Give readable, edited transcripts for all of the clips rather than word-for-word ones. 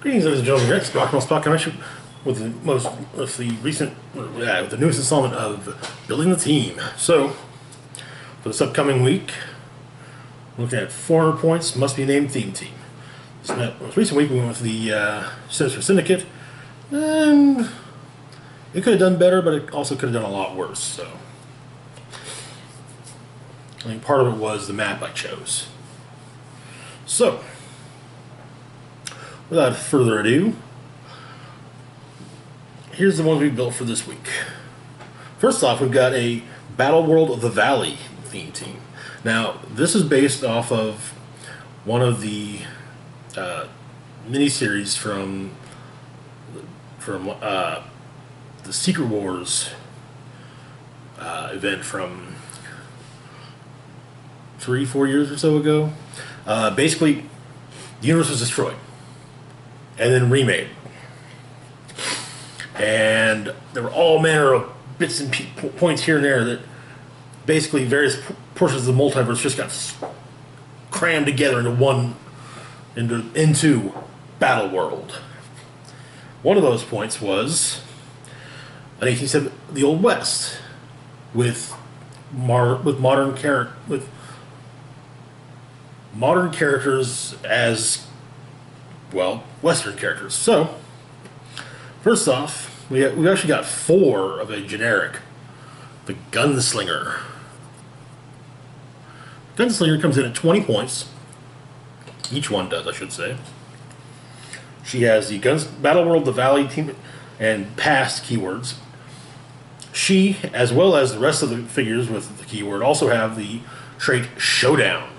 Greetings, ladies and gentlemen. Rex Rock'n'Roll Stock Connection with the newest installment of Building the Team. So, for this upcoming week, we're looking at 400 points, must be named theme team. This most recent week, we went with the Sinister Syndicate, and it could have done better, but it also could have done a lot worse. So, I think part of it was the map I chose. So, without further ado, here's the ones we built for this week. First off, we've got a Battle World of the Valley theme team. Now, this is based off of one of the miniseries from the Secret Wars event from 3-4 years or so ago. Basically, the universe was destroyed and then remade. And there were all manner of bits and points here and there that basically various portions of the multiverse just got crammed together into Battle World. One of those points was an 1870 the Old West with modern characters as well, Western characters. So, first off, we actually got 4 of a generic. The Gunslinger. Gunslinger comes in at 20 points. Each one does, I should say. She has the Battle World, the Valley team, and past keywords. She, as well as the rest of the figures with the keyword, also have the trait Showdown.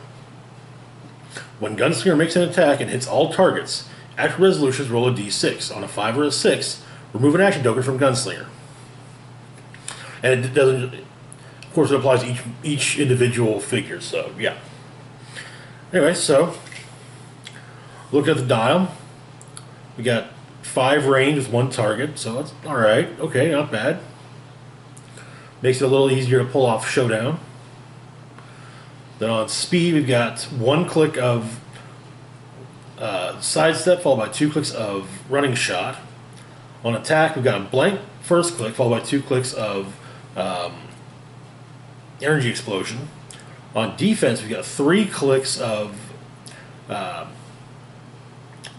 When Gunslinger makes an attack and hits all targets, after resolutions roll a d6. On a 5 or a 6, remove an action token from Gunslinger. And it doesn't, of course, it applies to each individual figure, so yeah. Anyway, so, look at the dial. We got 5 range with 1 target, so that's alright. Okay, not bad. Makes it a little easier to pull off Showdown. Then on speed, we've got 1 click of sidestep, followed by 2 clicks of running shot. On attack, we've got a blank first click, followed by 2 clicks of energy explosion. On defense, we've got 3 clicks of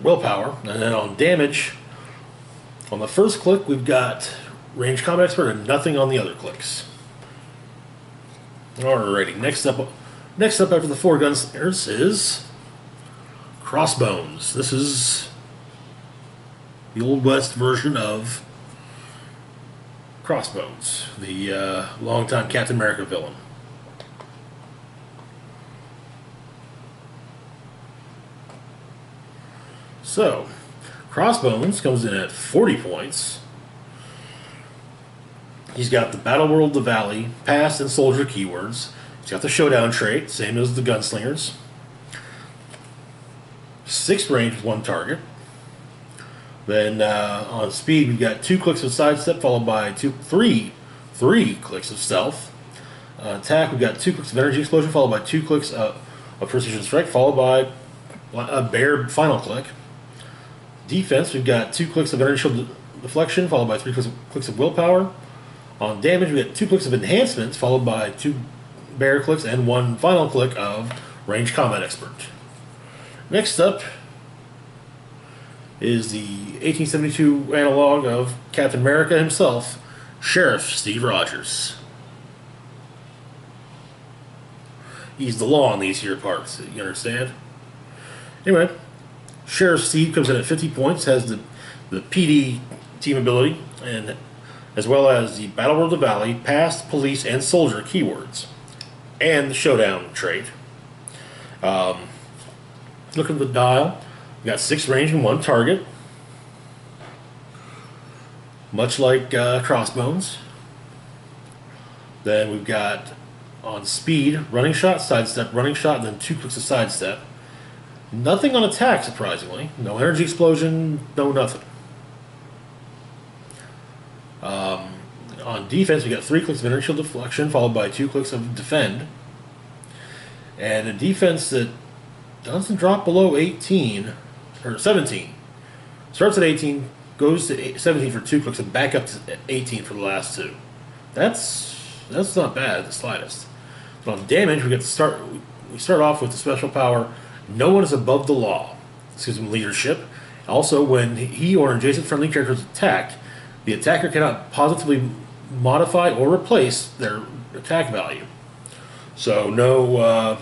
willpower. And then on damage, on the first click, we've got range combat expert and nothing on the other clicks. Alrighty, next up after the 4 gunslingers is Crossbones. This is the Old West version of Crossbones, the longtime Captain America villain. So, Crossbones comes in at 40 points. He's got the Battle World, the Valley, Past, and Soldier keywords. He's got the Showdown trait, same as the Gunslingers. 6 range with 1 target. Then on speed, we've got 2 clicks of sidestep, followed by 3 clicks of stealth. Attack, we've got 2 clicks of energy explosion, followed by 2 clicks of precision strike, followed by a bare final click. Defense, we've got 2 clicks of energy shield deflection, followed by 3 clicks of willpower. On damage, we get 2 clicks of enhancements, followed by 2 bare clicks and 1 final click of range combat expert. Next up is the 1872 analog of Captain America himself, Sheriff Steve Rogers. He's the law in these here parts, you understand? Anyway, Sheriff Steve comes in at 50 points, has the PD team ability, and as well as the Battle World of the Valley, Past, Police, and Soldier keywords, and the Showdown trait. Look at the dial. We got 6 range and 1 target, much like Crossbones. Then we've got on speed, running shot, sidestep, running shot, and then 2 clicks of sidestep. Nothing on attack, surprisingly. No energy explosion, no nothing. On defense, we got 3 clicks of energy shield deflection, followed by 2 clicks of defend. And a defense that doesn't drop below 18, or 17. Starts at 18, goes to 17 for 2 clicks, and back up to 18 for the last 2. That's not bad, the slightest. But on damage, we start off with the special power, no one is above the law. This gives him leadership. Also, when he or an adjacent friendly character is attacked, the attacker cannot positively modify or replace their attack value. So no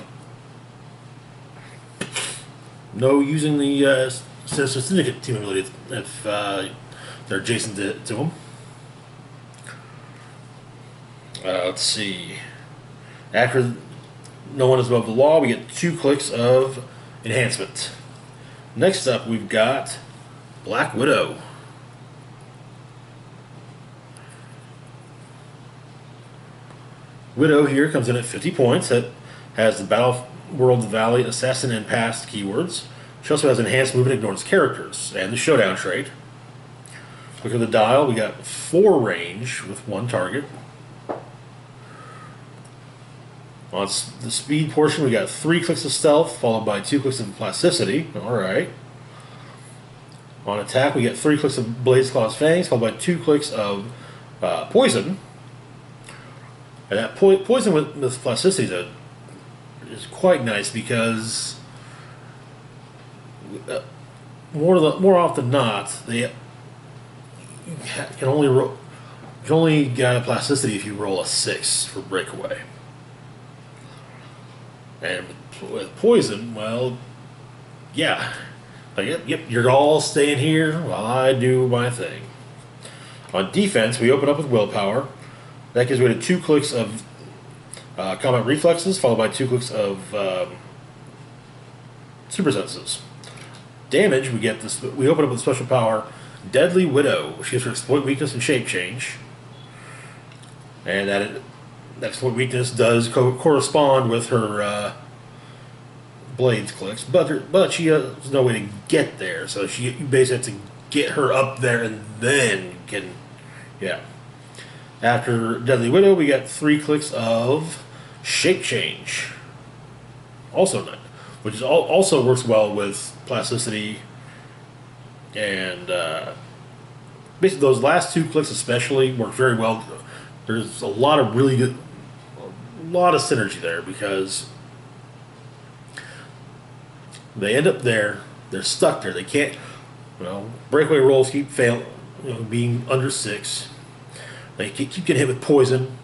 using the Sinister Syndicate team ability if they're adjacent to them. Let's see. After no one is above the law, we get 2 clicks of enhancement. Next up, we've got Black Widow. Widow here comes in at 50 points. That has the Battle World, Valley, Assassin, and Past keywords. She also has enhanced movement, ignores characters, and the Showdown trait. Look at the dial. We got 4 range with 1 target. On the speed portion, we got 3 clicks of stealth, followed by 2 clicks of plasticity. Alright. On attack, we get 3 clicks of Blaze Claw's Fangs, followed by 2 clicks of poison. And that poison with plasticity is quite nice because more often than not, they can only get a plasticity if you roll a 6 for breakaway. And with poison, well, yeah. Like, yep, you're all staying here while I do my thing. On defense, we open up with willpower. That gives way to 2 clicks of combat reflexes, followed by 2 clicks of super senses. Damage, we get this. We open up with special power, Deadly Widow. She has her exploit weakness and shape change, and that exploit weakness does correspond with her blades clicks, but she has no way to get there. So you basically have to get her up there and then can, yeah. After Deadly Widow, we got 3 clicks of shape change. Also nice, which also works well with plasticity, and basically those last 2 clicks especially work very well. There's a lot of synergy there because they end up there, they're stuck there. They can't, breakaway rolls keep failing, being under 6. They keep getting hit with poison,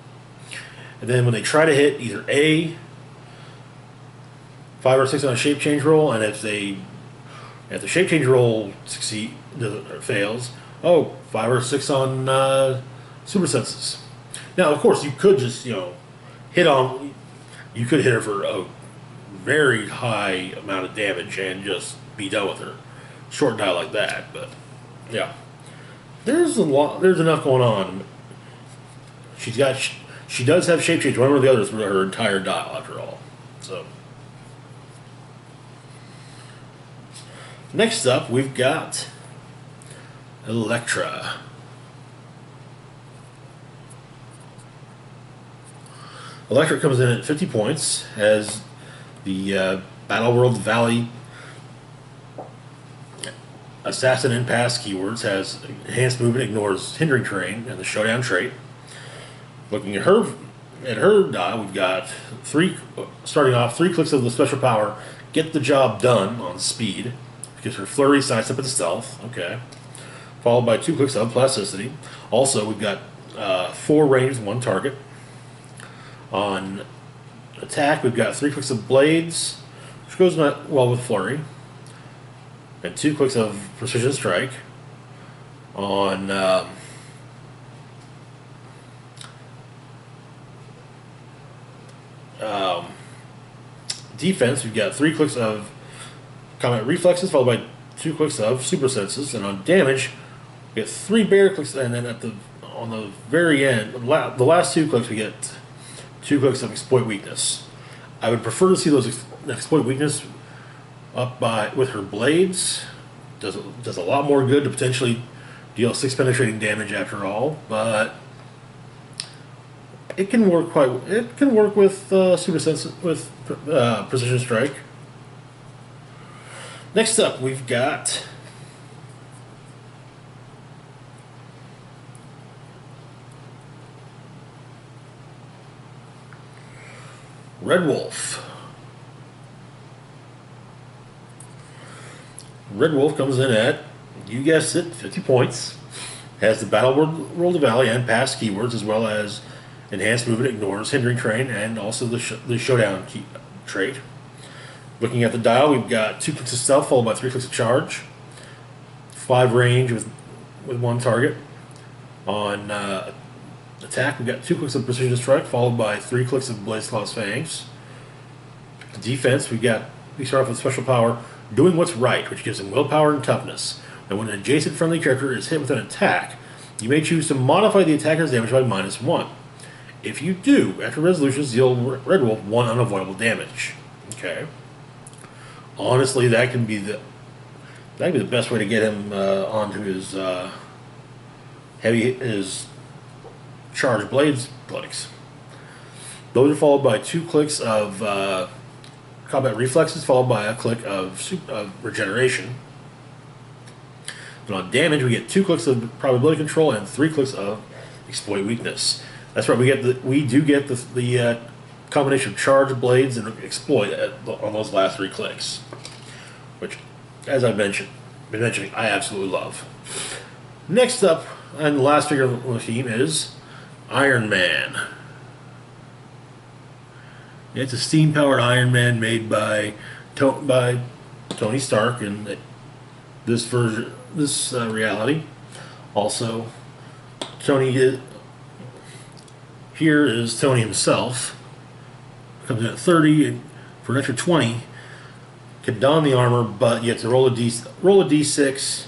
and then when they try to hit either A, 5 or 6 on a shape change roll, and if the shape change roll fails, 5 or 6 on super senses. Now, of course, you could just you could hit her for a very high amount of damage and just be done with her. Short die like that, but yeah, there's enough going on. She does have shape change, one or the others for her entire dial after all. So next up, we've got Elektra. Elektra comes in at 50 points, has the Battle World Valley, Assassin, and Pass keywords, has enhanced movement, ignores hindering terrain, and the Showdown trait. Looking at her die, we've got starting off 3 clicks of the special power, get the job done on speed, because her flurry sidestep and stealth, okay, followed by 2 clicks of plasticity. Also, we've got 4 range, 1 target. On attack, we've got 3 clicks of blades, which goes not well with flurry, and 2 clicks of precision strike. On defense, we've got 3 clicks of combat reflexes, followed by 2 clicks of super senses, and on damage, we get 3 bear clicks, and then on the very end, the last 2 clicks, we get 2 clicks of exploit weakness. I would prefer to see those exploit weakness up with her blades. Does a lot more good to potentially deal 6 penetrating damage after all, but it can work with super sense with precision strike. Next up, we've got Red Wolf. Red Wolf comes in at, you guessed it, 50 points. Has the Battle World of Valley and past keywords, as well as enhanced movement, ignores, hindering terrain, and also the showdown trait. Looking at the dial, we've got 2 clicks of stealth, followed by 3 clicks of charge. 5 range with 1 target. On attack, we've got 2 clicks of precision strike, followed by 3 clicks of Blaze Claw's Fangs. Defense, we start off with special power, Doing What's Right, which gives him willpower and toughness. And when an adjacent friendly character is hit with an attack, you may choose to modify the attacker's damage by -1. If you do, after resolutions, deal Red Wolf 1 unavoidable damage. Okay. Honestly, that can be the best way to get him onto his his charged blades clicks. Those are followed by 2 clicks of combat reflexes, followed by a click of regeneration. And on damage, we get 2 clicks of probability control and 3 clicks of exploit weakness. That's right. We do get the combination of charge, blades, and exploit on those last 3 clicks, which, as I've been mentioning, I absolutely love. Next up, and the last figure on the team is Iron Man. It's a steam-powered Iron Man made by Tony Stark in this version, this reality. Also, here is Tony himself. Comes in at 30 for an extra 20. Can don the armor, but you have to roll a d6,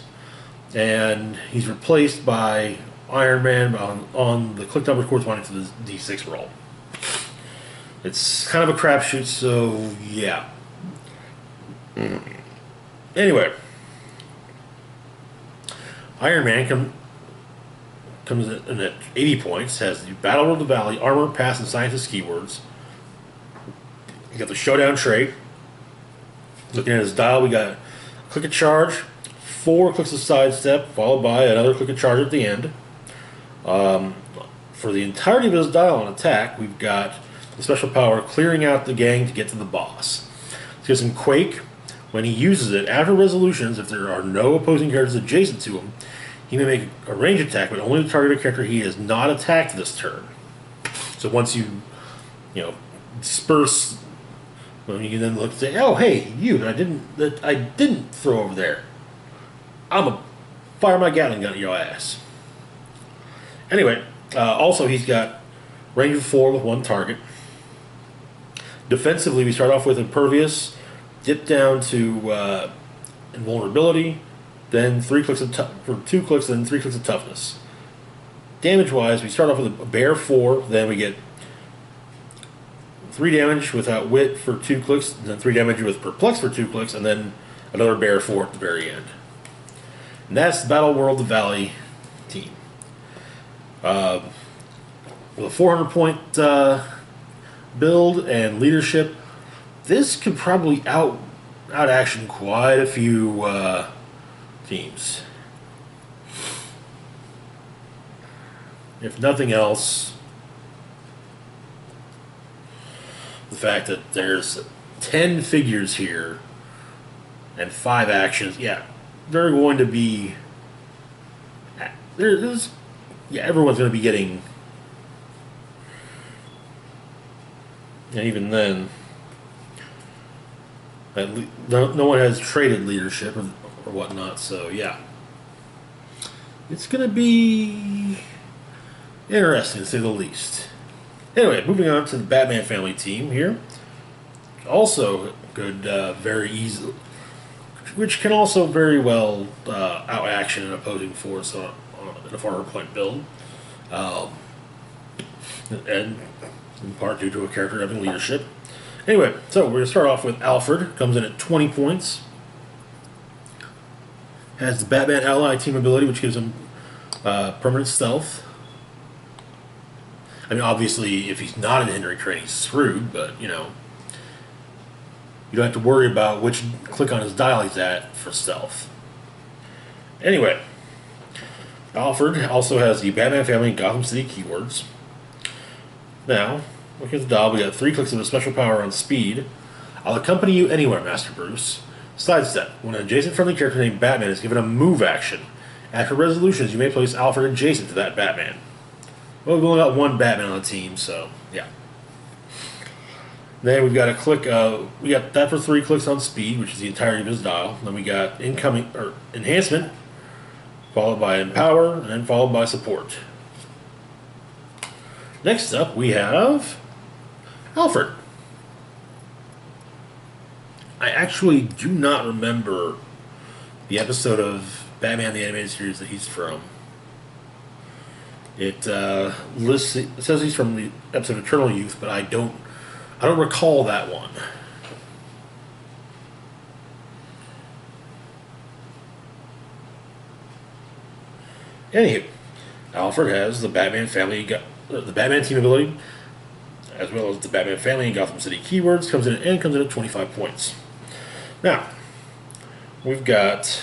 and he's replaced by Iron Man on the click number corresponding to the d6 roll. It's kind of a crapshoot, so yeah. Anyway, Iron Man comes in at 80 points, has the Battle World of the Valley, armor, pass, and scientist keywords. You got the showdown trait. Looking at his dial, we got click of charge, 4 clicks of sidestep, followed by another click of charge at the end. For the entirety of his dial on attack, we've got the special power clearing out the gang to get to the boss. It gives him Quake. When he uses it, after resolutions, if there are no opposing characters adjacent to him, he may make a range attack, but only the targeted character he has not attacked this turn. So once you disperse, well, you can then look and say, "Oh, hey, you that I didn't throw over there. I'm gonna fire my Gatling gun at your ass." Anyway, also he's got range of 4 with 1 target. Defensively, we start off with Impervious, dip down to Invulnerability, then 3 clicks for 2 clicks, then 3 clicks of Toughness. Damage-wise, we start off with a Bear 4, then we get 3 damage without Wit for 2 clicks, then 3 damage with Perplex for 2 clicks, and then another Bear 4 at the very end. And that's the Battle World of the Valley team. With a 400-point build and leadership, this could probably out-action quite a few teams. If nothing else, the fact that there's 10 figures here and 5 actions, yeah, they're going to be... everyone's going to be getting... And even then, no one has traded leadership or whatnot, so yeah. It's going to be interesting, to say the least. Anyway, moving on to the Batman family team here. Also good, very easy, which can also very well out-action an opposing force in a 400-point build. And in part due to a character having leadership. Anyway, so we're going to start off with Alfred. Comes in at 20 points. Has the Batman Ally team ability, which gives him permanent stealth. I mean, obviously, if he's not in hindering terrain, he's screwed, but, you don't have to worry about which click on his dial he's at for stealth. Anyway, Alfred also has the Batman family and Gotham City keywords. Now, Looking at the dial, we got 3 clicks of a special power on speed. I'll accompany you anywhere, Master Bruce. Sidestep. When an adjacent friendly character named Batman is given a move action, after resolutions, you may place Alfred adjacent to that Batman. Well, we've only got one Batman on the team, so yeah. Then we've got a click. We got that for 3 clicks on speed, which is the entirety of his dial. Then we got incoming or enhancement, followed by empower, and then followed by support. Next up, we have Alfred. I actually do not remember the episode of Batman the Animated Series that he's from. It says he's from the episode Eternal Youth, but I don't recall that one. Anywho, Alfred has the Batman family, the Batman team ability, as well as the Batman family and Gotham City keywords. Comes in at 25 points. Now, we've got,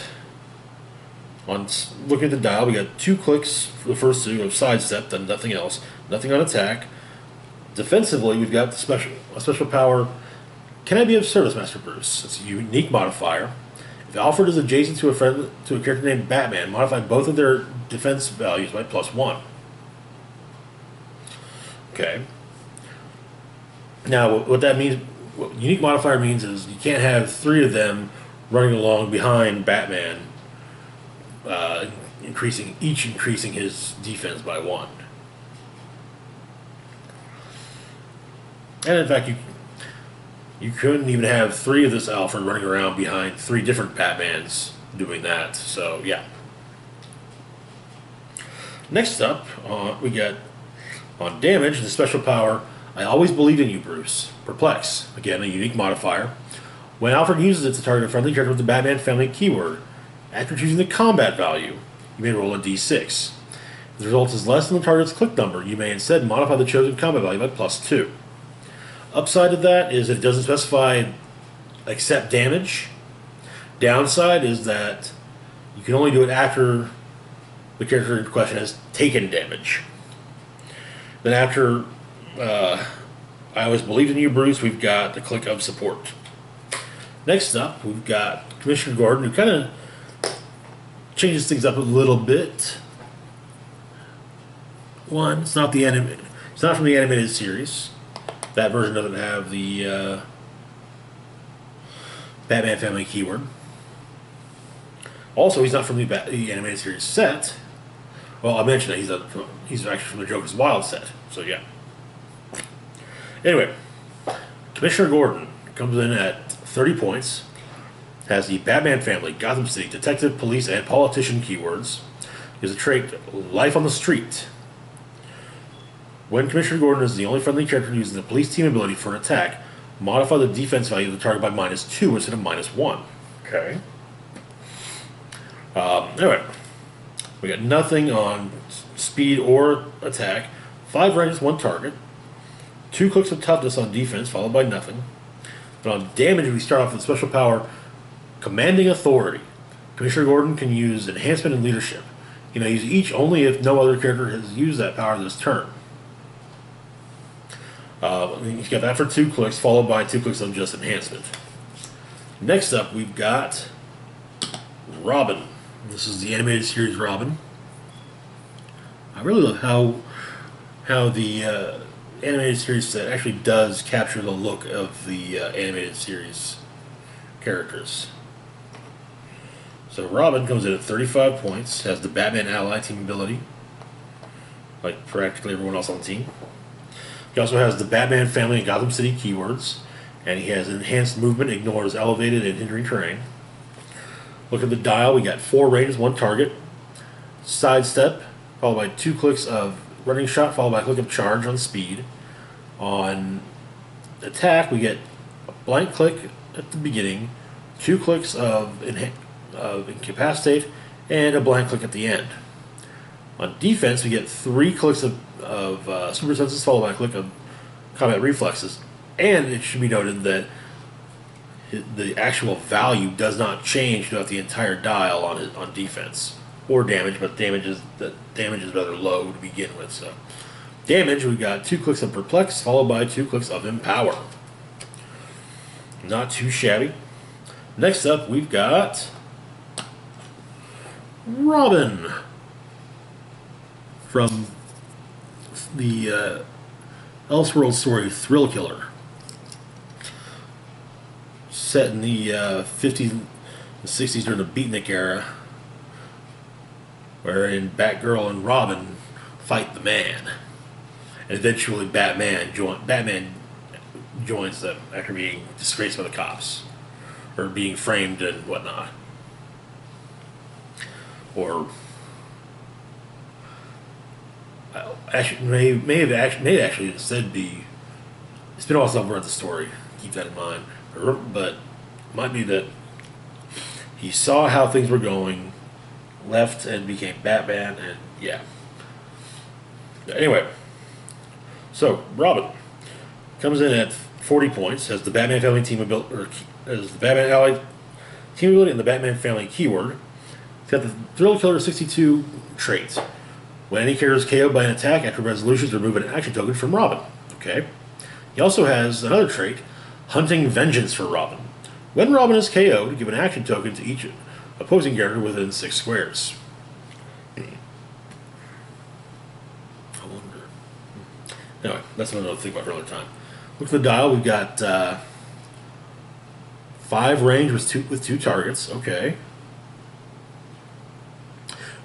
on looking at the dial, we got 2 clicks for the first 2 of sidestep, then nothing else. Nothing on attack. Defensively, we've got a special power. Can I be of service, Master Bruce? It's a unique modifier. If Alfred is adjacent to a character named Batman, modify both of their defense values by +1. Okay. Now, what that means, what unique modifier means is you can't have 3 of them running along behind Batman, increasing his defense by 1. And in fact, you couldn't even have 3 of this Alfred running around behind 3 different Batmans doing that. So yeah. Next up, we got on damage the special power. I always believed in you, Bruce. Perplex. Again, a unique modifier. When Alfred uses it to target a friendly character with the Batman family keyword, after choosing the combat value, you may roll a d6. If the result is less than the target's click number, you may instead modify the chosen combat value by +2. Upside to that is it doesn't specify accept damage. Downside is that you can only do it after the character in question has taken damage. Then after I always believed in you, Bruce, we've got the click of support. Next up, we've got Commissioner Gordon, who kind of changes things up a little bit. One, it's not from the animated series. That version doesn't have the Batman family keyword. Also, he's not from the animated series set. Well, I mentioned that he's actually from the Joker's Wild set. So yeah. Anyway, Commissioner Gordon comes in at 30 points. Has the Batman family, Gotham City, detective, police, and politician keywords. He has a trait, life on the street. When Commissioner Gordon is the only friendly character using the police team ability for an attack, modify the defense value of the target by -2 instead of -1. Okay. Anyway, we got nothing on speed or attack. 5 ranges, 1 target. 2 clicks of toughness on defense, followed by nothing. But on damage, we start off with special power, Commanding Authority. Commissioner Gordon can use enhancement and leadership. You know, use each only if no other character has used that power this turn. He's got that for 2 clicks, followed by 2 clicks of just enhancement. Next up, we've got Robin. This is the animated series Robin. I really love how the animated series set actually does capture the look of the animated series characters. So Robin comes in at 35 points, has the Batman Ally team ability, like practically everyone else on the team. He also has the Batman family and Gotham City keywords, and he has enhanced movement, ignores elevated and hindering terrain. Look at the dial, we got 4 ranges, 1 target. Sidestep, followed by 2 clicks of running shot, followed by a click of charge on speed. On attack, we get a blank click at the beginning, 2 clicks of incapacitate, and a blank click at the end. On defense, we get 3 clicks of super senses, followed by a click of combat reflexes. And it should be noted that the actual value does not change throughout the entire dial on defense or damage, but damage is rather low to begin with. So Damage, we got 2 clicks of Perplex, followed by 2 clicks of Empower. Not too shabby. Next up, we've got Robin from the Elseworld story Thrill Killer. Set in the 50s and 60s during the Beatnik era, wherein Batgirl and Robin fight the Man. And eventually Batman joins them after being disgraced by the cops. Or being framed and whatnot. Or actually may actually instead be, it's been a while since I've read the story, keep that in mind. But it might be that he saw how things were going, left and became Batman, and yeah. Anyway, so Robin comes in at 40 points as the Batman Family team ability, or as the Batman Ally team ability and the Batman Family keyword. He's got the Thrill Killer 62 trait. When any character is KO'd by an attack after resolutions, remove an action token from Robin. Okay. He also has another trait, Hunting Vengeance for Robin. When Robin is KO'd, give an action token to each opposing character within 6 squares. I wonder. Anyway, that's another thing about for another time. Look at the dial. We've got 5 range with 2 targets. Okay.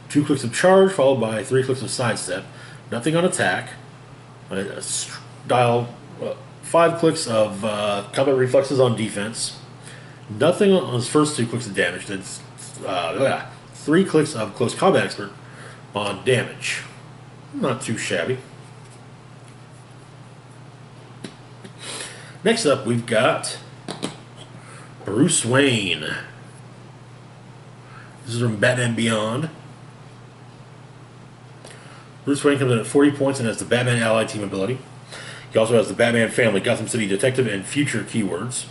2 clicks of charge, followed by 3 clicks of sidestep. Nothing on attack. Dial 5 clicks of combat reflexes on defense. Nothing on his first 2 clicks of damage. Then 3 clicks of close combat expert on damage. Not too shabby. Next up, we've got Bruce Wayne. This is from Batman Beyond. Bruce Wayne comes in at 40 points and has the Batman Ally team ability. He also has the Batman Family, Gotham City Detective, and Future keywords.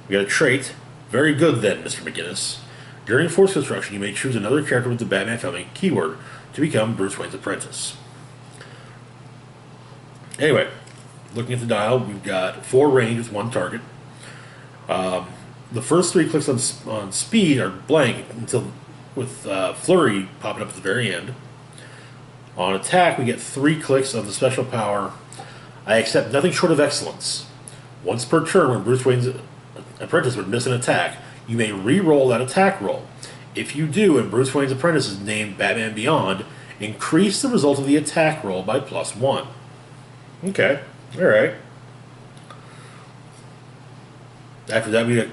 We got a trait. Very good then, Mr. McGinnis. During Force Construction, you may choose another character with the Batman Family keyword to become Bruce Wayne's apprentice. Anyway, looking at the dial, we've got 4 range with 1 target. The first 3 clicks on speed are blank until with flurry popping up at the very end. On attack, we get 3 clicks of the special power. I accept nothing short of excellence. Once per turn, when Bruce Wayne's apprentice would miss an attack, you may re-roll that attack roll. If you do, and Bruce Wayne's apprentice is named Batman Beyond, increase the result of the attack roll by +1. Okay, alright. After that,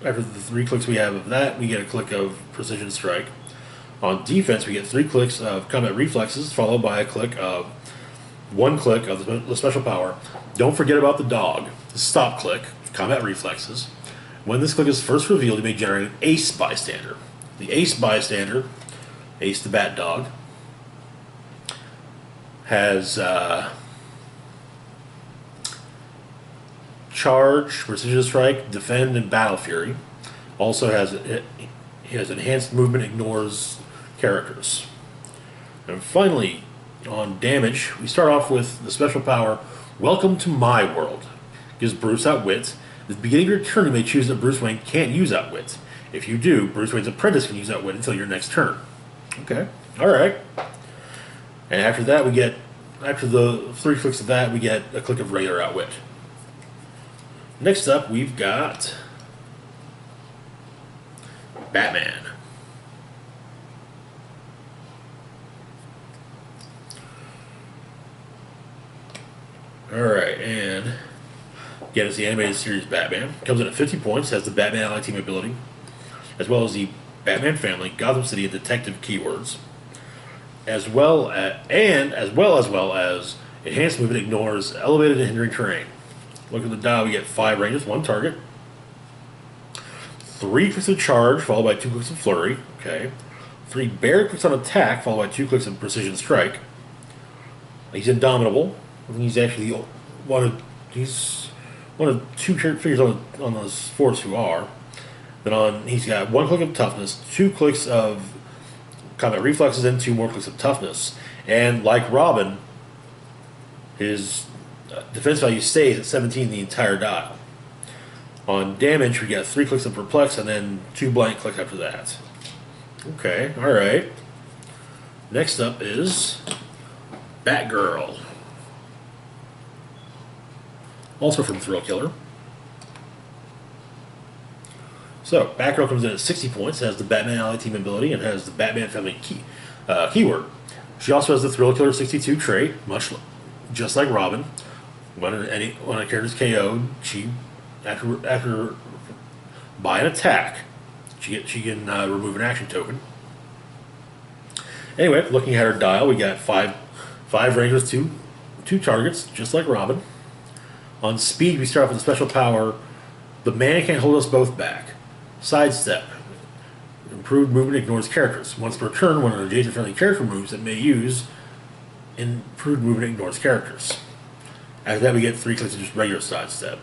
after the 3 clicks we have of that, we get a click of Precision Strike. On defense, we get 3 clicks of combat reflexes, followed by a click of 1 click of the special power. Don't forget about the dog. The stop click, combat reflexes. When this click is first revealed, you may generate an Ace Bystander. The Ace Bystander, Ace the Bat Dog, has Charge, Precision Strike, Defend, and Battle Fury. Also he has enhanced movement, ignores characters. And finally, on damage, we start off with the special power, Welcome to My World. Gives Bruce Outwit. At the beginning of your turn, you may choose that Bruce Wayne can't use Outwit. If you do, Bruce Wayne's apprentice can use Outwit until your next turn. Okay, alright. And after that, after the 3 clicks of that, we get a click of regular Outwit. Next up, we've got Batman. Alright, and again, it's the animated series Batman. Comes in at 50 points, has the Batman Ally team ability, as well as the Batman Family, Gotham City, and Detective keywords, as well as enhanced movement, ignores elevated and hindering terrain. Look at the dial, we get 5 ranges, 1 target, 3 clicks of charge, followed by 2 clicks of flurry. Okay, 3 bear clicks on attack, followed by 2 clicks of precision strike. He's indomitable. I think he's actually one of 2 figures on those force who are. Then he's got 1 click of toughness, 2 clicks of combat reflexes, and 2 more clicks of toughness. And like Robin, His defense value stays at 17 the entire dial. On damage, we got 3 clicks of Perplex and then 2 blank click after that. Okay, alright. Next up is Batgirl. Also from Thrill Killer. So, Batgirl comes in at 60 points, has the Batman Ally Team ability, and has the Batman Family keyword. She also has the Thrill Killer 62 trait, just like Robin. When a character is KO'd, she after by an attack, she can remove an action token. Anyway, looking at her dial, we got five range with two targets, just like Robin. On speed, we start off with a special power. The man can't hold us both back. Sidestep. Improved movement ignores characters. Once per turn, when an adjacent friendly character moves, it may use improved movement ignores characters. After that, we get 3 clicks of just regular sidestep.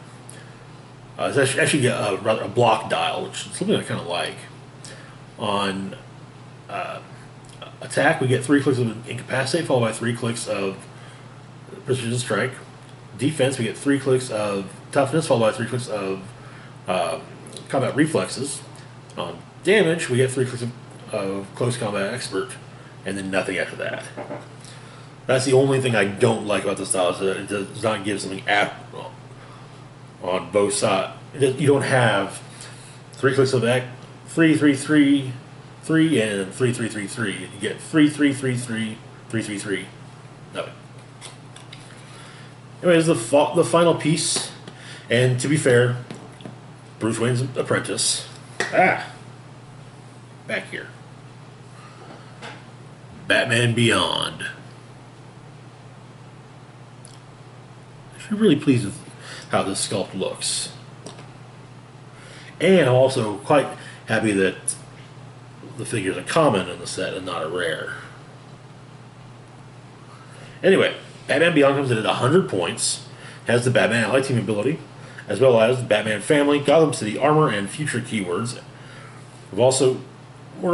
It's actually a block dial, which is something I kind of like. On attack, we get 3 clicks of Incapacitate, followed by 3 clicks of Precision Strike. Defense, we get 3 clicks of Toughness, followed by 3 clicks of Combat Reflexes. On damage, we get 3 clicks of Close Combat Expert, and then nothing after that. That's the only thing I don't like about this style, is that it does not give something on both sides. You don't have 3 clicks of 3, 3, 3, 3, and 3, 3, 3, 3. You get 3, 3, 3, 3, 3, 3, 3. Nothing. Anyways, the final piece, and to be fair, Bruce Wayne's apprentice. Back here. Batman Beyond. I'm really pleased with how this sculpt looks. And I'm also quite happy that the figure's a common in the set and not a rare. Anyway, Batman Beyond comes in at 100 points, has the Batman Ally Team ability, as well as the Batman Family, Gotham City Armor, and future keywords. We're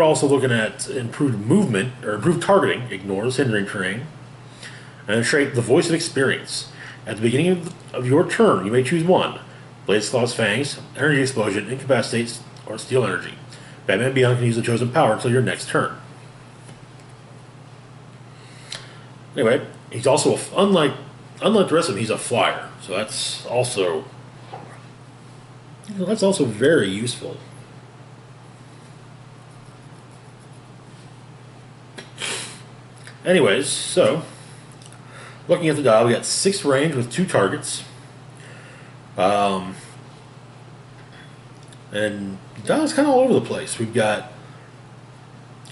also looking at improved movement, or improved targeting, ignores hindering terrain, and a trait, the Voice of Experience. At the beginning of your turn, you may choose one. Blaze Claw's Fangs, Energy Explosion, Incapacitates, or Steel Energy. Batman Beyond can use the chosen power until your next turn. Anyway, he's also, unlike the rest of them, he's a flyer. So that's also very useful. Anyways, so looking at the dial, we got 6 range with 2 targets. And the dial's kind of all over the place. We've got,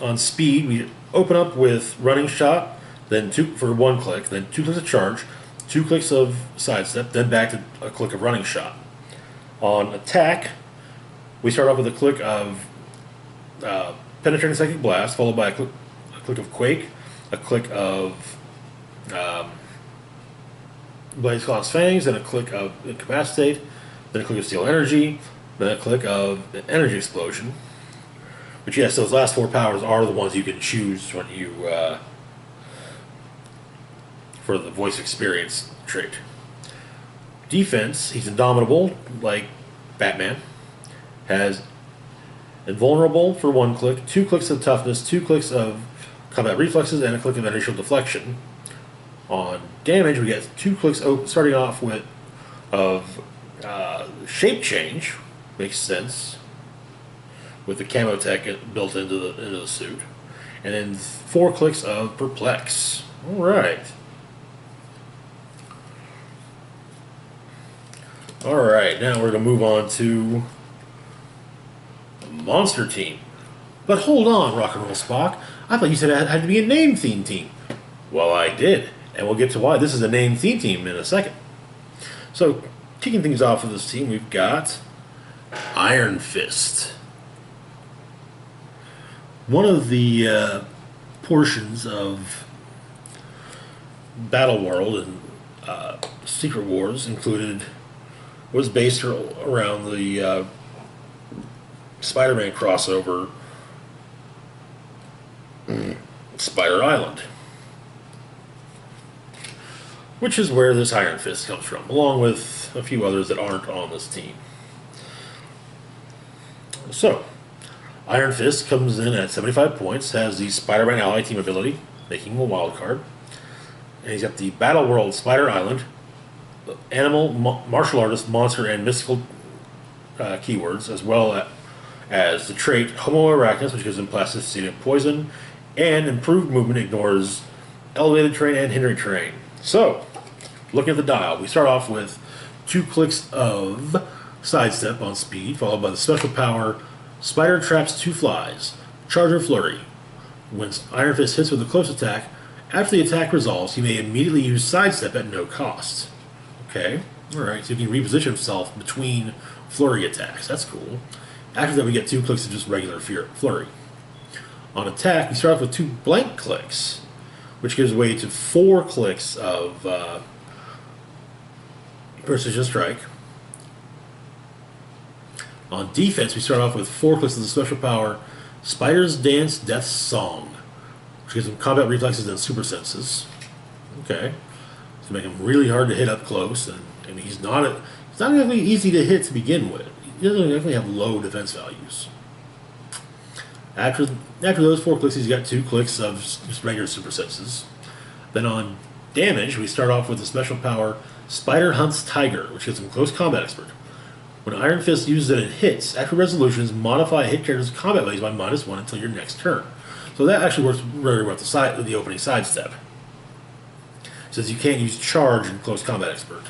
on speed, we open up with Running Shot, then 2 for 1 click, then 2 clicks of Charge, 2 clicks of Sidestep, then back to a click of Running Shot. On attack, we start off with a click of Penetrating Psychic Blast, followed by a click of Quake, a click of Blaze Claw's Fangs, then a click of Incapacitate, then a click of Steel Energy, then a click of Energy Explosion. But yes, those last 4 powers are the ones you can choose when you for the Voice Experience trait. Defense, he's indomitable, like Batman. Has invulnerable for 1 click, 2 clicks of Toughness, 2 clicks of Combat Reflexes, and a click of Initial Deflection. On damage, we get 2 clicks starting off with Shape Change. Makes sense with the camo tech built into the suit, and then 4 clicks of Perplex. All right. All right. Now we're gonna move on to Monster Team. But hold on, Rock and Roll Spock. I thought you said it had to be a name theme team. Well, I did, and we'll get to why this is a name theme team in a second. So, kicking things off with this team, we've got Iron Fist. One of the portions of Battle World and Secret Wars was based around the Spider-Man crossover, Spider Island. which is where this Iron Fist comes from, along with a few others that aren't on this team. So, Iron Fist comes in at 75 points, has the Spider-Man ally team ability, making him a wild card. And he's got the Battle World Spider Island, animal, martial artist, monster, and mystical keywords, as well as the trait Homo Arachnus, which gives him plasticity and poison, and improved movement ignores elevated terrain and hindering terrain. So, looking at the dial, we start off with 2 clicks of sidestep on speed, followed by the special power Spider Traps 2 Flies, Charger Flurry. When Iron Fist hits with a close attack, after the attack resolves, he may immediately use sidestep at no cost. Okay, alright, so he can reposition himself between flurry attacks. That's cool. After that, we get 2 clicks of just regular flurry. On attack, we start off with 2 blank clicks, which gives way to 4 clicks of Precision Strike. On defense, we start off with 4 clicks of the special power Spider's Dance Death Song, which gives him combat reflexes and super senses. Okay. To make him really hard to hit up close, and he's not exactly easy to hit to begin with. He doesn't definitely have low defense values. After those 4 clicks, he's got 2 clicks of just regular super senses. Then on damage, we start off with the special power Spider Hunts Tiger, which gives him close combat expert. When Iron Fist uses it in hits, after resolutions, modify a hit character's combat values by -1 until your next turn. So that actually works very well with the opening sidestep. It says you can't use charge in close combat expert.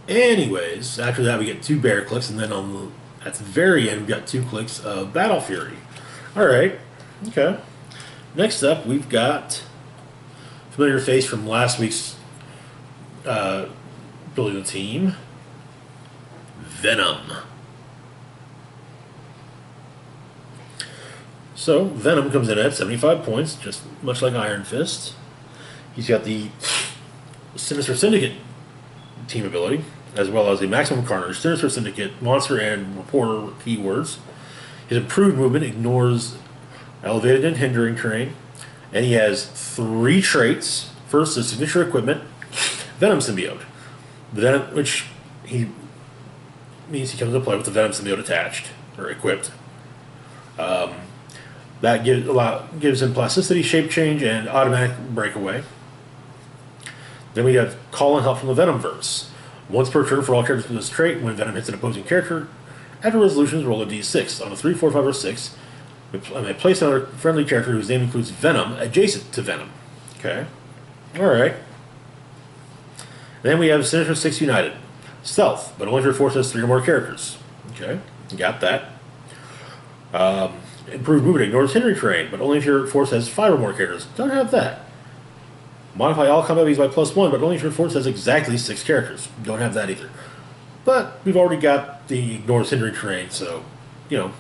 Anyways, after that we get 2 bear clicks, and then at the very end we've got 2 clicks of Battle Fury. Alright, okay. Next up we've got familiar face from last week's building the team, Venom. So, Venom comes in at 75 points, just much like Iron Fist. He's got the Sinister Syndicate team ability, as well as the Maximum Carnage, Sinister Syndicate, Monster, and Reporter keywords. His improved movement ignores elevated and hindering terrain, and he has 3 traits. First, the signature equipment, Venom Symbiote, which means he comes into play with the Venom Symbiote attached, or equipped. That gives him plasticity, shape change, and automatic breakaway. Then we have Call and Help from the Venomverse. Once per turn for all characters with this trait, when Venom hits an opposing character, after resolutions, roll a d6. On a 3, 4, 5, or 6, I may place another friendly character whose name includes Venom adjacent to Venom. Okay. Alright. Then we have Sinister 6 United. Stealth, but only if your force has 3 or more characters. Okay, got that. Improved movement ignores hindering terrain, but only if your force has 5 or more characters. Don't have that. Modify all combat values by +1, but only if your force has exactly 6 characters. Don't have that either. But we've already got the ignores hindering terrain, so, you know,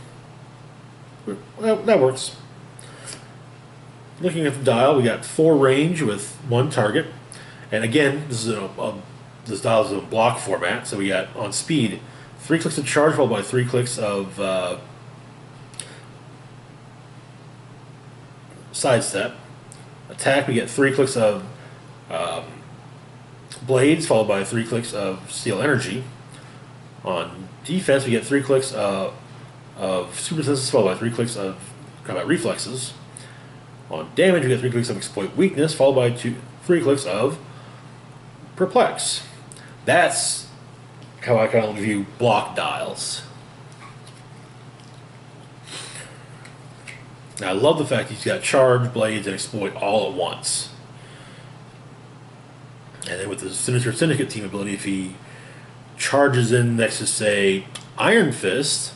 well, that works. Looking at the dial, we got 4 range with 1 target. And again, this dial is in a block format, so we got on speed 3 clicks of charge, followed by 3 clicks of sidestep. Attack, we get 3 clicks of blades, followed by 3 clicks of steel energy. On defense, we get 3 clicks of super senses, followed by 3 clicks of combat reflexes. On damage, we get 3 clicks of exploit weakness, followed by 3 clicks of perplex. That's how I kind of view block dials. Now, I love the fact he's got charge, blades, and exploit all at once. And then with the Sinister Syndicate team ability, if he charges in next to, say, Iron Fist,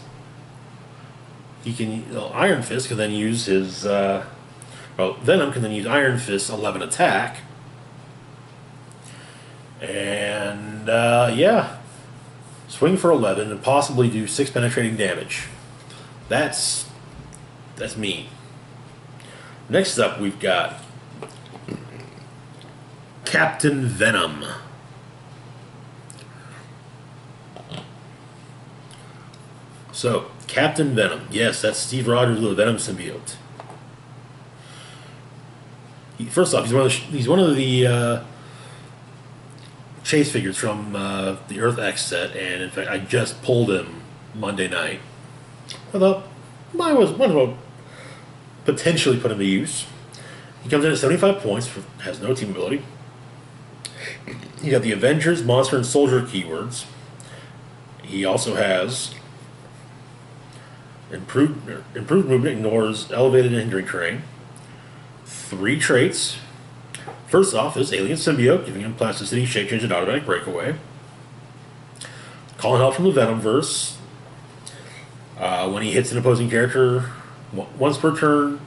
Iron Fist can then use his, Venom can then use Iron Fist's 11 attack. And, yeah, swing for 11 and possibly do 6 penetrating damage. That's mean. Next up, we've got Captain Venom. So, Captain Venom. Yes, that's Steve Rogers with a Venom symbiote. First off, he's one of the chase figures from the Earth X set, and in fact, I just pulled him Monday night. I thought might as well potentially put him to use. He comes in at 75 points, has no team ability. You got the Avengers, Monster, and Soldier keywords. He also has improved movement, ignores elevated and hindering terrain. 3 traits. First off is Alien Symbiote, giving him plasticity, shape change, and automatic breakaway. Calling help from the Venomverse. When he hits an opposing character once per turn,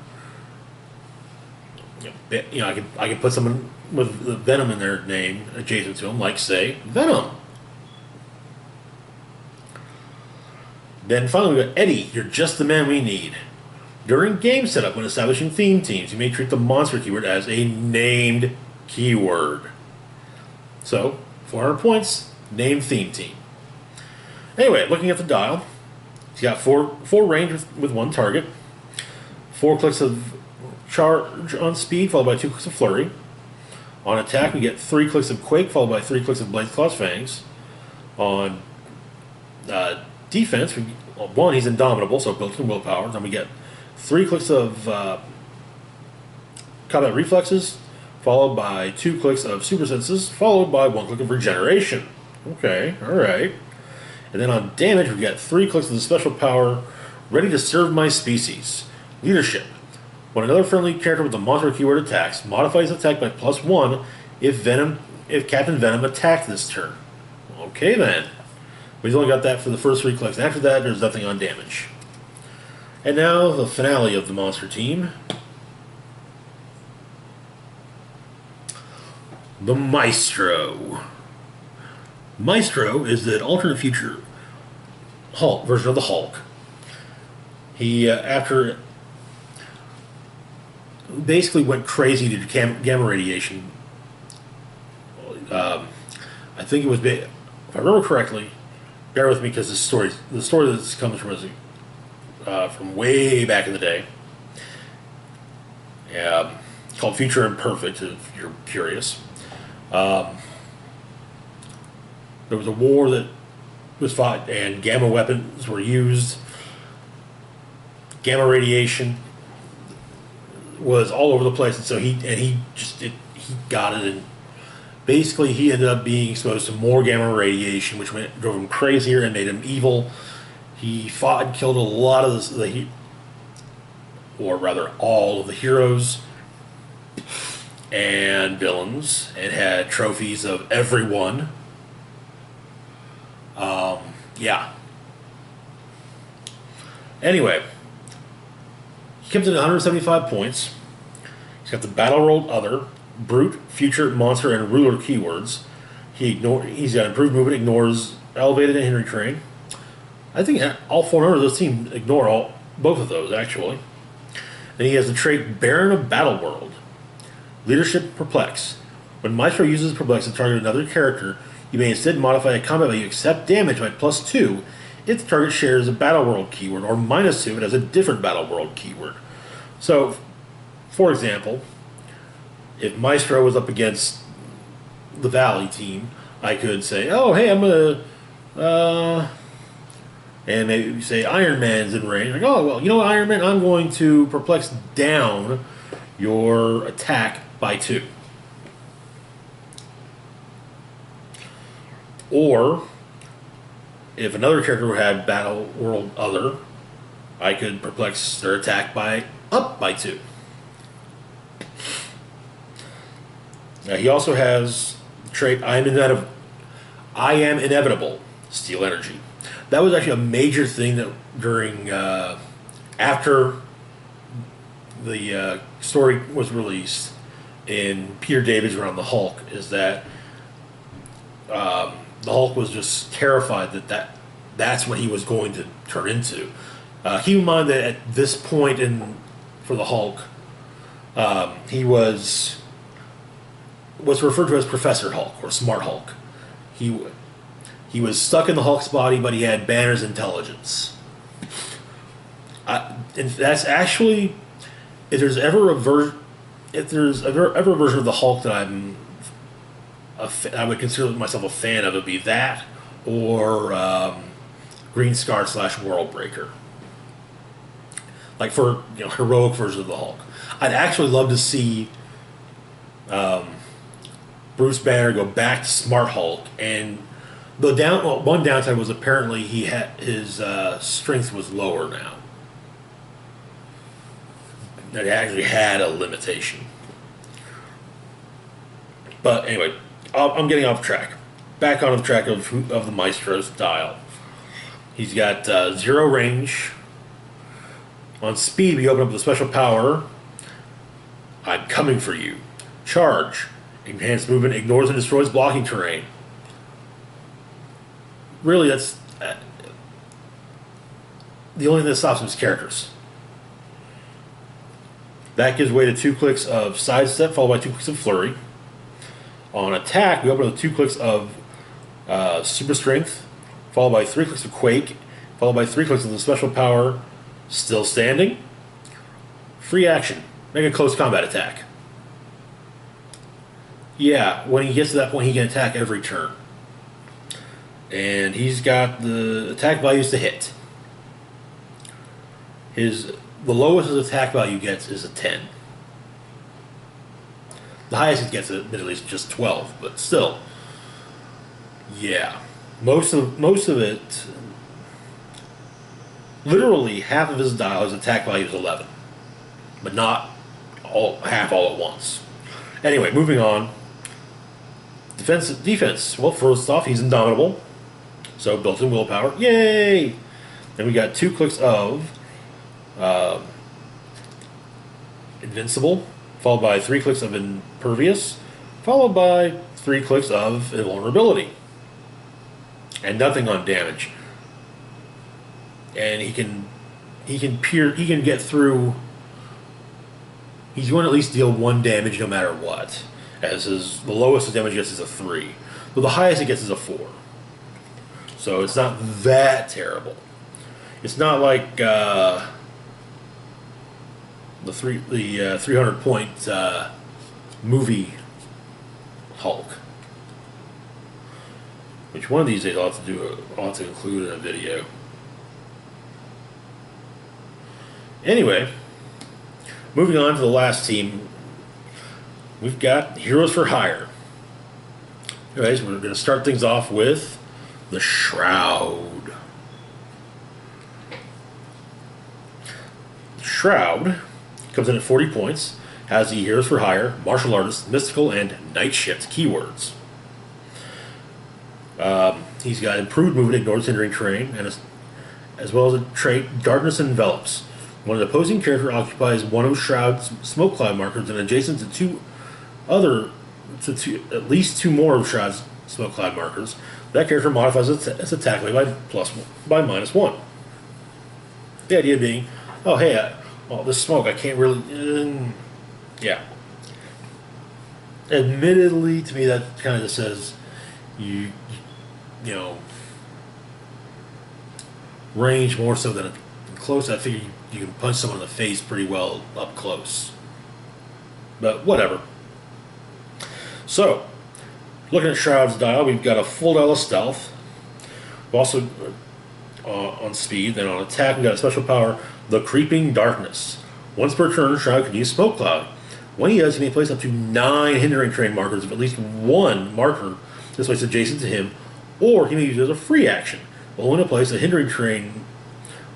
I can put someone with the Venom in their name adjacent to him, like say Venom. Then finally we got Eddie. You're just the man we need. During game setup, when establishing theme teams, you may treat the monster keyword as a named keyword. So, 400 points, named theme team. Anyway, looking at the dial, he's got four range with 1 target, 4 clicks of charge on speed, followed by 2 clicks of flurry. On attack, we get 3 clicks of quake, followed by 3 clicks of blades, claws, fangs. On defense, he's indomitable, so built-in willpower. Then we get 3 clicks of combat reflexes, followed by 2 clicks of super senses, followed by 1 click of regeneration. Okay, alright. And then on damage, we get 3 clicks of the special power, ready to serve my species. Leadership. When another friendly character with the monster keyword attacks, modify his attack by +1 if Captain Venom attacked this turn. Okay then. But he's only got that for the first 3 clicks. After that, there's nothing on damage. And now, the finale of the monster team. The Maestro. Maestro is the alternate future Hulk version of the Hulk. He, after basically went crazy due to gamma radiation. I think it was, if I remember correctly, bear with me because the story that this comes from is from way back in the day. It's called Future Imperfect, if you're curious. There was a war that was fought, and gamma weapons were used. Gamma radiation was all over the place, and so he got it, and basically he ended up being exposed to more gamma radiation, which drove him crazier and made him evil. He fought and killed a lot of all of the heroes and villains, and had trophies of everyone. Yeah. Anyway, he comes in at 175 points. He's got the Battle World Other, Brute, Future, Monster, and Ruler keywords. He's got improved movement, ignores elevated and hindering terrain. I think all 4 members of this team ignore both of those, actually. Then he has the trait Baron of Battle World. Leadership, Perplex. When Maestro uses Perplex to target another character, you may instead modify a combat value accept damage by +2 if the target shares a Battle World keyword, or -2 if it has a different Battle World keyword. So, for example, if Maestro was up against the Valley team, I could say, oh, hey, I'm going to... and maybe say Iron Man's in range. Like, oh, well, you know what, Iron Man? I'm going to Perplex down your attack by 2. Or, if another character had Battle World Other, I could Perplex their attack up by 2. Now, he also has the trait I am inevitable, Steal Energy. That was actually a major thing that during after the story was released in Peter David's run on the Hulk, is that the Hulk was just terrified that's what he was going to turn into. Keep in mind that at this point for the Hulk, he was what's referred to as Professor Hulk or Smart Hulk. He was stuck in the Hulk's body, but he had Banner's intelligence. And that's actually, if there's ever if there's ever a version of the Hulk that I would consider myself a fan of, it would be that or Green Scar / World Breaker. Like for heroic version of the Hulk. I'd actually love to see Bruce Banner go back to Smart Hulk, and one downside was apparently he had his strength was lower now. It actually had a limitation. But anyway, I'm getting off track. Back on the track of the Maestro's dial. He's got 0 range. On speed, we open up the special power. I'm coming for you. Charge. Enhanced movement ignores and destroys blocking terrain. Really, that's the only thing that stops him is characters. That gives way to 2 clicks of sidestep, followed by 2 clicks of flurry. On attack, we open with 2 clicks of super strength, followed by 3 clicks of quake, followed by 3 clicks of the special power, still standing. Free action, make a close combat attack. Yeah, when he gets to that point, he can attack every turn. And he's got the attack values to hit. The lowest his attack value gets is a 10. The highest he gets, admittedly, is just 12, but still, yeah, most of it. Literally half of his dial, his attack value is 11, but not half all at once. Anyway, moving on. Defense. Well, first off, he's indomitable, so built-in willpower. Yay! Then we got 2 clicks of invincible, followed by 3 clicks of impervious, followed by 3 clicks of invulnerability, and nothing on damage. And he can get through. He's going to at least deal 1 damage no matter what. As the lowest his damage gets is a 3, but the highest it gets is a 4. So it's not that terrible. It's not like the 300 point movie Hulk, which one of these days I'll have to include in a video. Anyway, moving on to the last team, we've got Heroes for Hire. Anyways, we're going to start things off with the Shroud. Shroud comes in at 40 points, has the Heroes for Hire, Martial Artist, Mystical, and Night Shift keywords. He's got improved movement, ignores hindering terrain, and as well as a trait, Darkness Envelops. When an opposing character occupies one of Shroud's smoke cloud markers and adjacent to at least 2 more of Shroud's smoke cloud markers, that character modifies its attack by -1. The idea being, oh hey, this smoke I can't really, yeah. Admittedly, to me that kind of just says you know, range more so than close. I figure you can punch someone in the face pretty well up close. But whatever. So, looking at Shroud's dial, we've got a full dial of stealth. We've also, on speed, then on attack, we've got a special power, the Creeping Darkness. Once per turn, Shroud can use Smoke Cloud. When he does, he may place up to 9 hindering terrain markers of at least 1 marker this place adjacent to him, or he may use it as a free action. Only to place a hindering terrain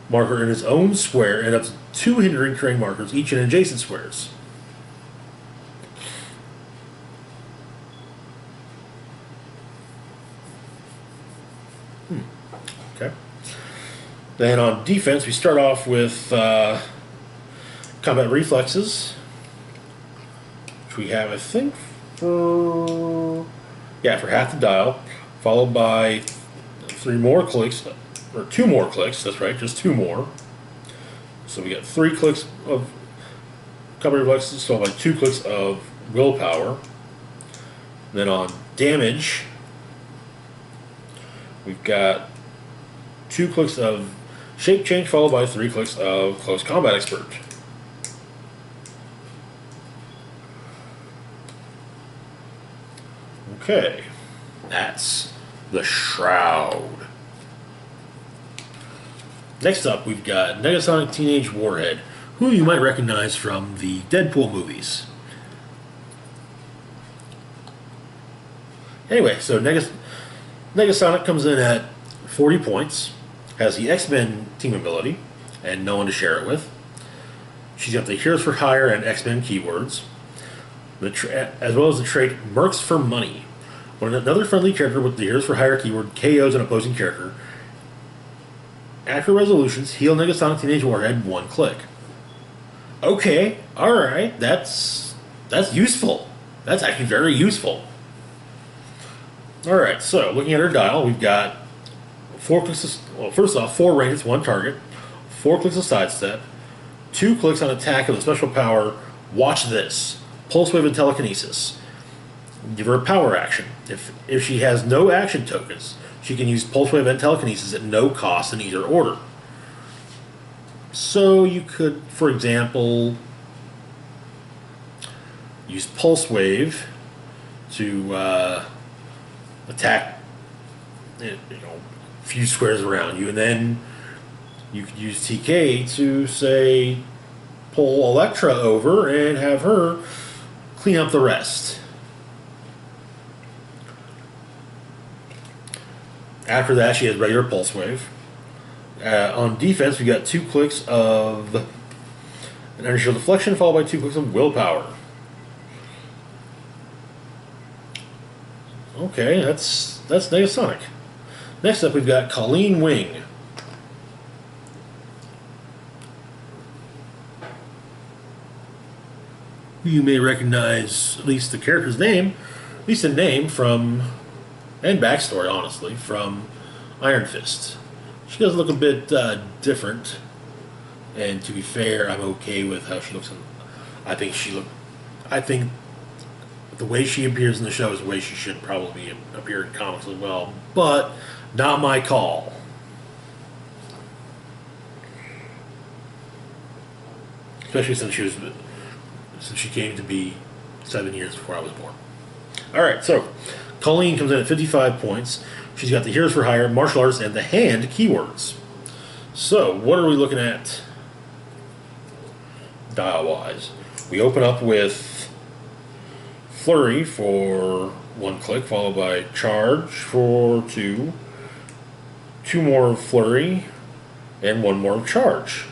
marker in his own square and up to 2 hindering terrain markers each in adjacent squares. Okay. Then on defense, we start off with combat reflexes, which we have, I think, for half the dial, followed by 3 more clicks, or 2 more clicks, that's right, just 2 more. So we got 3 clicks of combat reflexes, followed by 2 clicks of willpower. Then on damage, we've got 2 clicks of shape change, followed by 3 clicks of close combat expert. Okay, that's the Shroud. Next up, we've got Negasonic Teenage Warhead, who you might recognize from the Deadpool movies. Anyway, so Negasonic comes in at 40 points, has the X-Men team ability, and no one to share it with. She's got the Heroes for Hire and X-Men keywords, as well as the trait Mercs for Money. When another friendly character with the Heroes for Hire keyword KOs an opposing character, after resolutions, heal Negasonic Teenage Warhead 1 click. Okay, alright, that's useful. That's actually very useful. Alright, so looking at her dial, we've got 4 clicks, first off, 4 ranges, 1 target, 4 clicks of sidestep, 2 clicks on attack of the special power, watch this, Pulse Wave and Telekinesis. Give her a power action. If she has no action tokens, she can use Pulse Wave and Telekinesis at no cost in either order. So you could, for example, use Pulse Wave to attack a few squares around you, and then you could use TK to, say, pull Elektra over and have her clean up the rest. After that, she has regular Pulse Wave. On defense, we got 2 clicks of an Energy Shield Deflection, followed by 2 clicks of Willpower. Okay, that's Negasonic. Next up, we've got Colleen Wing. You may recognize at least the character's name, at least the name from, and backstory, honestly, from Iron Fist. She does look a bit different, and to be fair, I'm okay with how she looks. I think the way she appears in the show is the way she should probably appear in comics as well, but not my call. Especially since she came to be 7 years before I was born. Alright, so Colleen comes in at 55 points. She's got the Heroes for Hire, Martial Arts, and the Hand keywords. So, what are we looking at dial-wise? We open up with Flurry for 1 click, followed by Charge for 2, 2 more of Flurry, and 1 more of Charge.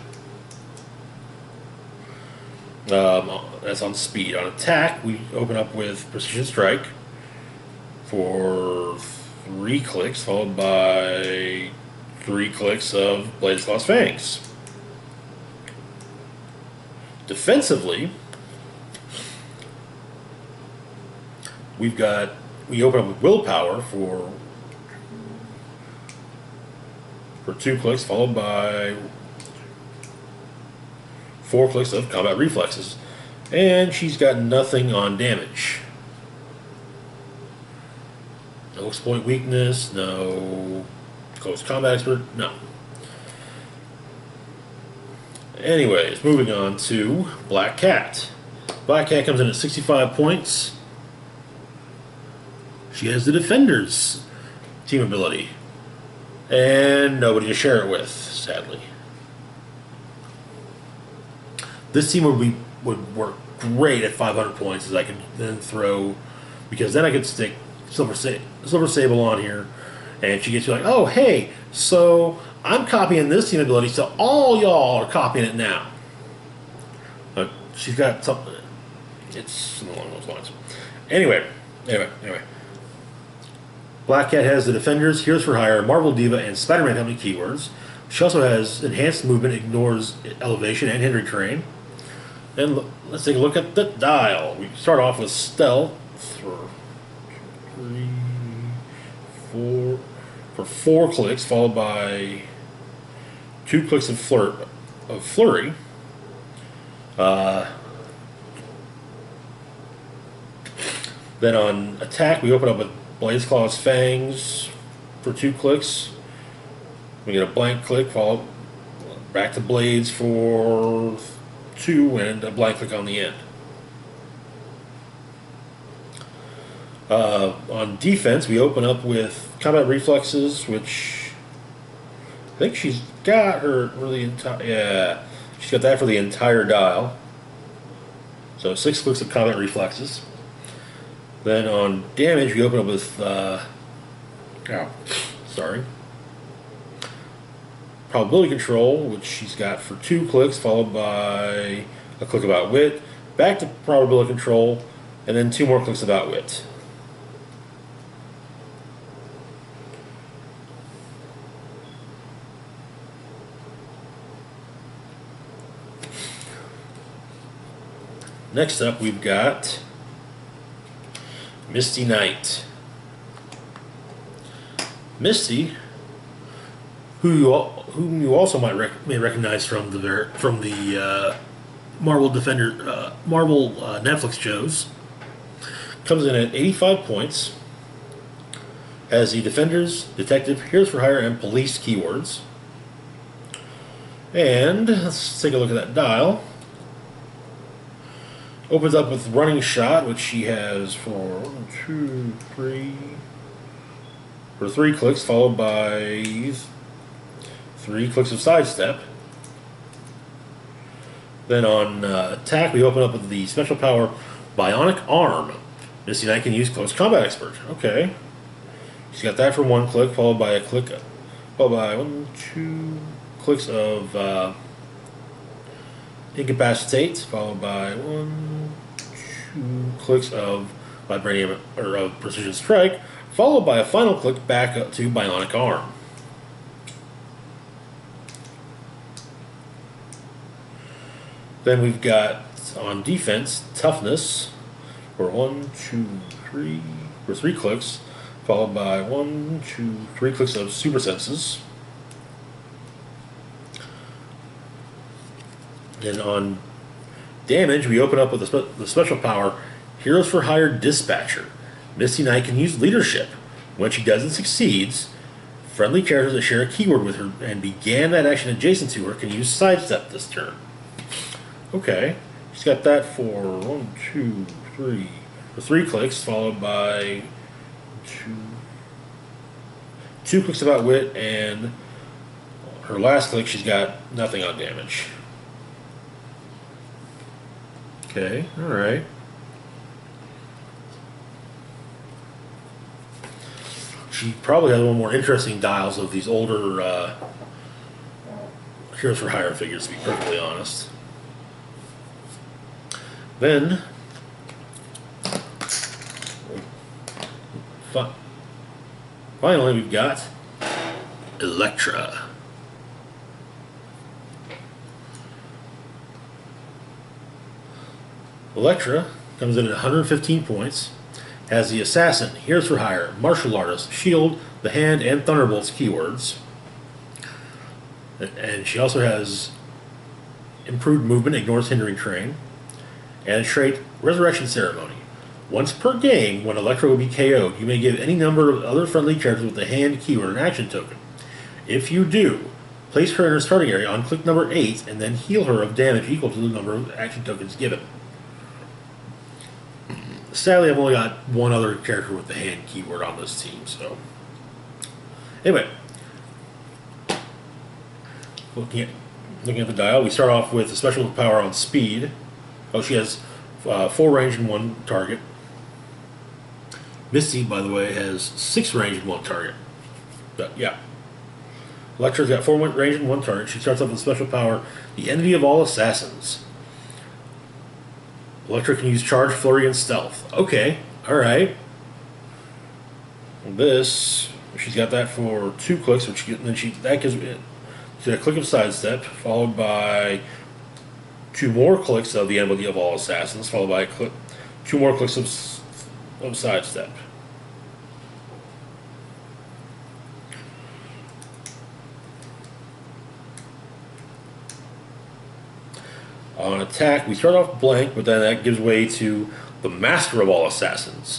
That's on speed. On attack, we open up with Precision Strike for 3 clicks, followed by 3 clicks of Blade's Claw's Fangs. Defensively, we open up with Willpower for 2 clicks, followed by 4 clicks of Combat Reflexes. And she's got nothing on damage. No Exploit Weakness, no Close Combat Expert, no. Anyways, moving on to Black Cat. Black Cat comes in at 65 points. She has the Defenders team ability. And nobody to share it with, sadly. This team would work great at 500 points, as I could then throw, because then I could stick Silver Sable on here, and she gets you like, oh hey, so I'm copying this team ability, so all y'all are copying it now. She's got something. It's along those lines. Anyway. Black Cat has the Defenders, Heroes for Hire, Marvel Diva, and Spider-Man Company keywords. She also has Enhanced Movement, ignores elevation and hindering terrain. And let's take a look at the dial. We start off with Stealth for 4 clicks, followed by 2 clicks of Flurry. Then on attack, we open up with Blade's Claw's Fangs for 2 clicks. We get a blank click, followed back to Blades for 2, and a blank click on the end. On defense, we open up with combat reflexes, which I think she's got her for the entire. Yeah, she's got that for the entire dial. So 6 clicks of combat reflexes. Then on damage, we open up with. Sorry. Probability control, which she's got for 2 clicks, followed by a click of outwit. Back to probability control, and then 2 more clicks of outwit. Next up, we've got Misty Knight. Misty, whom you also may recognize from the Marvel Netflix shows, comes in at 85 points. Has the Defenders, Detective, Heroes for Hire, and Police keywords. And let's take a look at that dial. Opens up with Running Shot, which she has for 1, 2, 3. For 3 clicks, followed by 3 clicks of Sidestep. Then on attack, we open up with the special power Bionic Arm. Misty Knight can use Close Combat Expert. Okay. She's got that for 1 click, followed by a click, followed by 1, 2 clicks of Incapacitate, followed by 1, 2 clicks of Vibranium or of Precision Strike, followed by a final click back up to Bionic Arm. Then we've got on defense Toughness for 1, 2, 3 for 3 clicks, followed by 1, 2, 3 clicks of Super Senses. And on damage, we open up with the special power Heroes for Hire Dispatcher. Misty Knight can use leadership. When she does and succeeds, friendly characters that share a keyword with her and began that action adjacent to her can use Sidestep this turn. Okay, she's got that for 1, 2, 3 for 3 clicks, followed by 2 clicks of Outwit, and her last click, she's got nothing on damage. Okay, alright. She probably has one more interesting dials of these older Heroes for Hire figures, to be perfectly honest. Then, finally, we've got Elektra. Elektra comes in at 115 points, has the Assassin, Heroes for Hire, Martial Artist, Shield, the Hand, and Thunderbolts keywords. And she also has improved movement, ignores hindering terrain, and a trait, Resurrection Ceremony. Once per game, when Elektra will be KO'd, you may give any number of other friendly characters with the Hand keyword an action token. If you do, place her in her starting area on click number 8, and then heal her of damage equal to the number of action tokens given. Sadly, I've only got one other character with the Hand keyword on this team, so... Anyway. Looking at the dial, we start off with a special power on Speed. Oh, she has 4 range and 1 target. Misty, by the way, has 6 range and 1 target. But, yeah. Elektra's got 4 range and 1 target. She starts off with a special power, the Envy of All Assassins. Elektra can use Charge, Flurry, and Stealth. Okay, alright. This, she's got that for 2 clicks, which that gives me a click of Sidestep, followed by 2 more clicks of the Envy of All Assassins, followed by 2 more clicks of Sidestep. On attack, we start off blank, but then that gives way to the Master of All Assassins,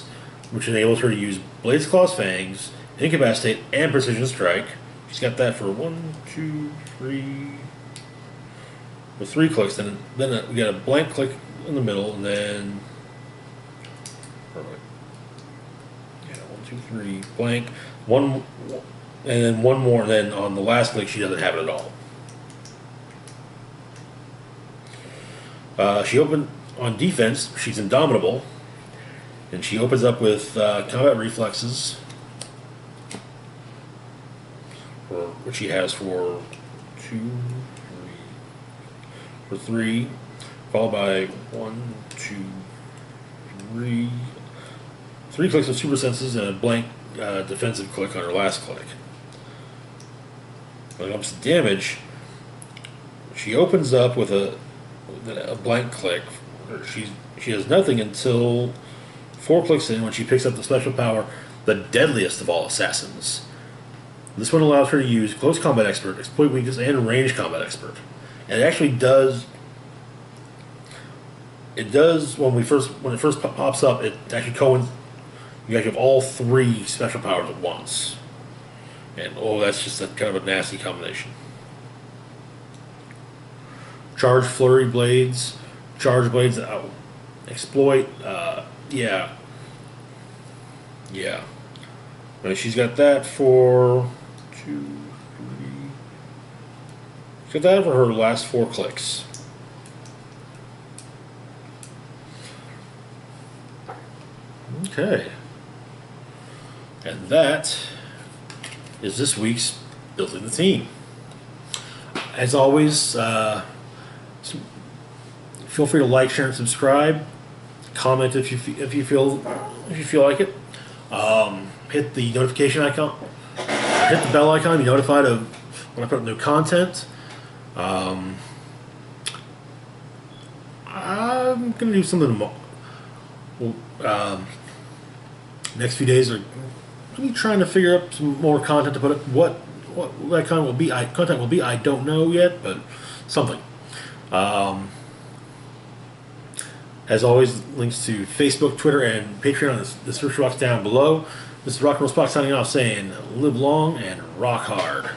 which enables her to use Blade's Claw's Fangs, Incapacitate, and Precision Strike. She's got that for 1, 2, 3... with 3 clicks, then we got a blank click in the middle, and then 2, 3, blank. One, and then one more. And then on the last click, she doesn't have it at all. She opened on defense. She's indomitable, and she opens up with combat reflexes, which she has for 2, 3, followed by 1, 2, 3, 3 clicks of super senses and a blank defensive click on her last click. When it comes to damage, she opens up with a blank click. She has nothing until 4 clicks in, when she picks up the special power, the deadliest of all assassins. This one allows her to use Close Combat Expert, Exploit Weakness, and Range Combat Expert. And it actually does. It does when it first pops up. It actually coincides. You actually have all 3 special powers at once, and that's just kind of a nasty combination. Charge Flurry Blades, Exploit. Yeah. And she's got that for 2, 3. She's got that for her last 4 clicks. Okay. And that is this week's Building the Team. As always, feel free to like, share, and subscribe. Comment if you feel like it. Hit the notification icon. Hit the bell icon to be notified of when I put up new content. I'm gonna do something tomorrow. Next few days are gonna be trying to figure out some more content to put up. What that content will be, I don't know yet, but something. As always, links to Facebook, Twitter, and Patreon in the description box down below. This is Rock and Roll Spock signing off, saying live long and rock hard.